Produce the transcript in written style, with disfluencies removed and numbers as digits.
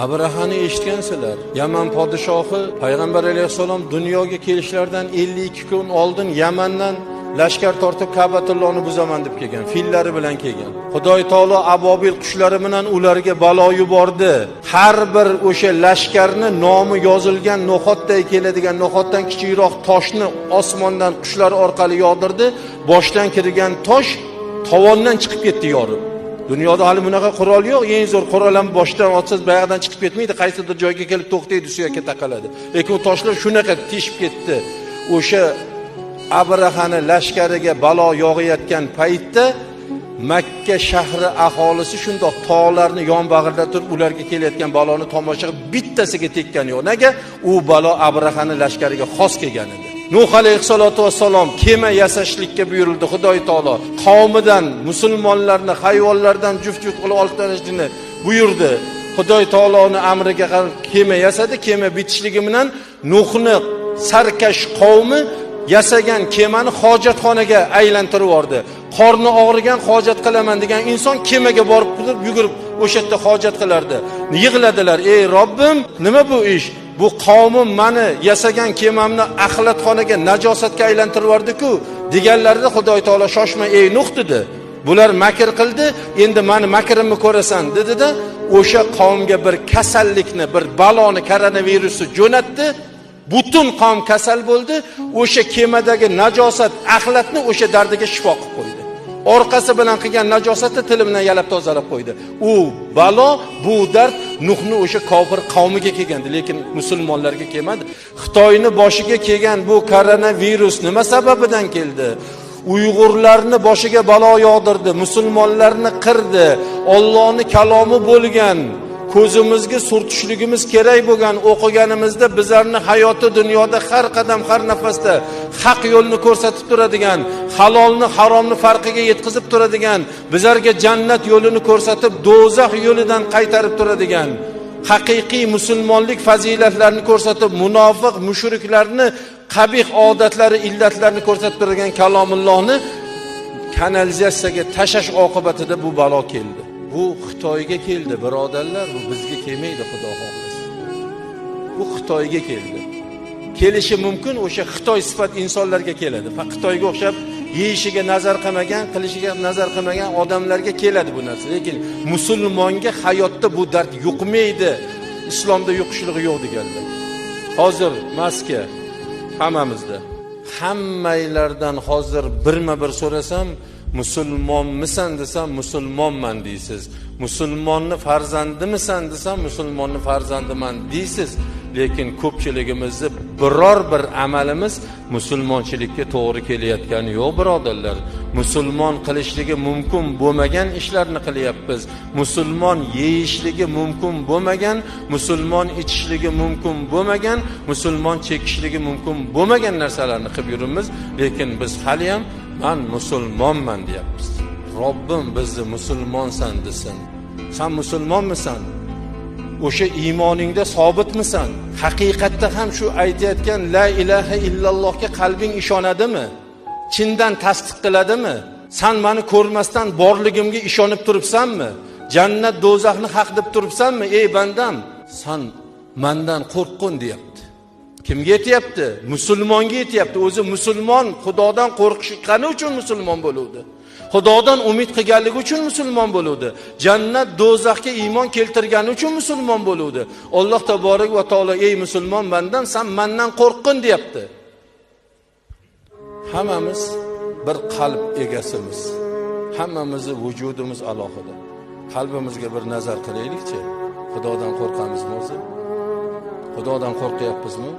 Abrahani eshitgansizlar. Yaman podshohi Payg'ambar alayhisalom dunyoga kelishlaridan 52 kun oldin Yamandan lashkar tortib Ka'batullohni buzaman deb kelgan, fillari bilan kelgan. Xudoy taolo abobil qushlari bilan ularga balo yubordi. Har bir o'sha lashkarni nomi yozilgan no'xatday keladigan no'xatdan kichikroq toshni osmondan qushlar orqali yog'dirdi. Boshdan kirgan tosh tovondan chiqib ketdi yorib. Dunyoda hali bunaqa qurol yo'q. Eng zo'r qurol ham boshdan otsangiz bayog'dan chiqib ketmaydi. Qaysidir joyga kelib to'xtaydi, suyakka taqaladi. Lekin u toshlar shunaqa teshib ketdi. O'sha Abrahani lashkariga balo yog'ayotgan paytda Makka shahri aholisi shundoq tog'larni yonbag'irda turib ularga kelayotgan baloni tomosha qilib bittasiga tekkan yo'q. Nega? U balo Abrahani lashkariga xos kelgan edi. Nuh alayhisolatu vassalom kema yasashlikka buyurildi Xudoy taolo. Qavmidan musulmonlarni hayvonlardan juft-juft qilib olib tashlashni buyurdi. Xudoy taoloning amriga qarab kema yasadi. Kema bitishligi bilan Nuhni sarkash qavmi yasagan kemani hojatxonaga aylantirib yubordi. Qorni og'rigan hojat qilaman degan inson kemaga borib yugurib o'sha yerda hojat qilardi. Yig'ladilar: "Ey Robbim, nima bu ish? Bu qavmim meni yasagan kemamni axlatxonaga najosatga aylantirib yubordi-ku" deganlarida Xudoy taolo shoshma ey Nuh dedi. Bular makr qildi, endi meni makrimni ko'rasan dedi-da, o'sha qavmga bir kasallikni, bir baloni, koronavirusni jo'natdi. Butun qavm kasal bo'ldi. O'sha kemadagi najosat, axlatni o'sha dardiga shifo qilib qo'ydi. Orqasi bilan qilgan najosatni tili bilan yalab tozalab qo'ydi. U balo, bu dard Nuhni o'sha kofir qavmiga kelgandi, lekin musulmonlarga kelmadi. Xitoyning boshiga kelgan bu koronavirus nima sababidan keldi? Uyg'urlarni boshiga balo yog'dirdi, musulmonlarni qirdi. Allohning kalomi bo'lgan, ko'zimizga surtishligimiz kerak bo'lgan o'qiganimizda bizlarni hayoti dunyoda har qadam, har nafasda haq yo'lni ko'rsatib turadigan, halolni haromni farqiga yetkazib turadigan, bizlarga jannat yo'lini ko'rsatib, do'zax yo'lidan qaytarib turadigan, haqiqiy musulmonlik fazilatlarini ko'rsatib, munofiq, mushriklarni qabih odatlari, illatlarini ko'rsatib turadigan kalomullohni kanalizatsiyaga tashash oqibatida bu balo keldi. Bu Xitoyga keldi, birodarlar, bu bizga kelmaydi, Xudo xohlasa. Bu Xitoyga keldi. Kelishi mumkin, o'sha Xitoy sifat insonlarga keladi. Faqat Xitoyga o'xshab yeyishiga nazar qilmagan, qilishiga nazar qilmagan odamlarga keladi bu narsa. Lekin musulmonga hayotda bu dard yuqmaydi. Islomda yuqishligi yo'q deganlar. Hozir maska hammamizda. Hammanglardan hozir birma-bir so'rasam, musulmonmisan desam musulmonman deysiz. Musulmonni farzandimisan desam musulmonni farzandiman deysiz. Lekin ko'pchiligimizni biror bir amalimiz musulmonchilikka to'g'ri kelayotgani yo'q, birodarlar. Musulmon qilishligi mumkin bo'lmagan ishlarni qilyapmiz. Musulmon yeyishligi mumkin bo'lmagan, musulmon ichishligi mumkin bo'lmagan, musulmon chekishligi mumkin bo'lmagan narsalarni qilib yuribmiz. Lekin biz hali ham "Men musulmonman" deyapmiz. Robbim bizni musulmonsan desin. Sen musulmonmisan? O'sha iymoningda sobitmisan? Haqiqatda ham shu aytayotgan la ilaha illallohga qalbing ishonadimi? Chindan tasdiq qiladimi? Sen meni ko'rmasdan borligimga ishonib turibsanmi? Jannat, do'zaxni haq deb turibsanmi? Ey bandam, sen mendan qo'rqqin deyapti. Kimga aytayapti? Musulmonga aytayapti. O'zi musulmon Xudodan qo'rqishi uchun musulmon bo'luvdi. Xudodan umid qilganligi uchun musulmon bo'luvdi. Jannat, do'zaxga iymon keltirgani uchun musulmon bo'luvdi. Alloh taborak va taolo ey musulmon bandam, sen mendan qo'rqqin deyapti. Hammamiz bir qalb egasimiz. Hammamizning vujudimiz alohida. Qalbimizga bir nazar qilaylik-chi. Xudodan qo'rqamizmi o'zi? Xudodan qo'rqyapmizmi?